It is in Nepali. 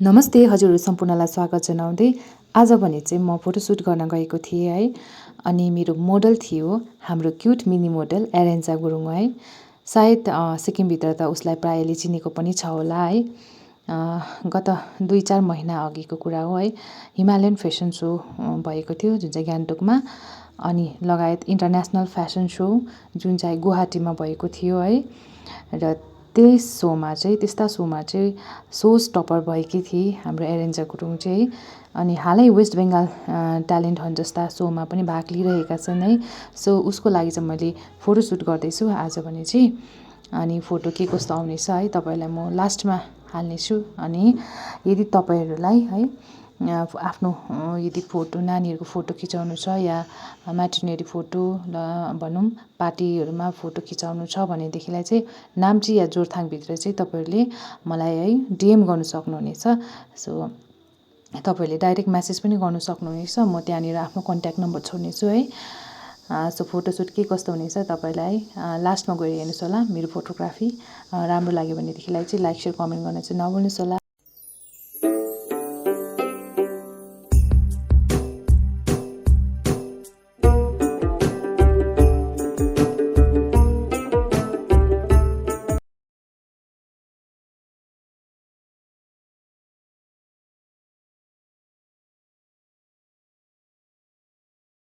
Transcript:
नमस्ते, हजुरहरू सम्पूर्णलाई स्वागत जनाउँदै आज भने चाहिँ म फोटोसुट गर्न गएको थिएँ है। अनि मेरो मोडल थियो हाम्रो क्युट मिनी मोडल एरेन्जा गुरुङ है। सायद सिक्किमभित्र त उसलाई प्रायले चिनेको पनि छ होला है। गत 2-4 महिना अघिको कुरा हो है। हिमालयन फेसन सो भएको थियो जुन चाहिँ गान्तोकमा, अनि लगायत इन्टरनेसनल फेसन सो जुन चाहिँ गुवाहाटीमा भएको थियो है। र त्यस्ता सोमा चाहिँ सो टपर भएकी थिए हाम्रो एरेन्जा गुरुङ चाहिँ। अनि हालै वेस्ट बेङ्गाल ट्यालेन्ट हन्ट जस्ता सोमा पनि भाग लिइरहेका छन् है। सो उसको लागि चाहिँ मैले फोटोसुट गर्दैछु आज भने चाहिँ। अनि फोटो के कस्तो आउनेछ है तपाईँलाई म लास्टमा हाल्नेछु। अनि यदि तपाईँहरूलाई है आफ्नो यदि फोटो नानीहरूको फोटो खिचाउनु छ या म्याटर्निटी फोटो भनौँ पार्टीहरूमा फोटो खिचाउनु छ भनेदेखिलाई चाहिँ नाम्ची या जोरथाङभित्र चाहिँ तपाईँहरूले मलाई है डिएम गर्नु सक्नुहुनेछ। सो तपाईँहरूले डाइरेक्ट म्यासेज पनि गर्नु सक्नुहुनेछ, म त्यहाँनिर आफ्नो कन्ट्याक्ट नम्बर छोड्नेछु है। सो फोटोसुट के कस्तो हुनेछ तपाईँलाई लास्टमा गएर हेर्नुहोस् होला। मेरो फोटोग्राफी राम्रो लाग्यो भनेदेखिलाई चाहिँ लाइक, सेयर, कमेन्ट गर्न चाहिँ नभुल्नुहोस् होला।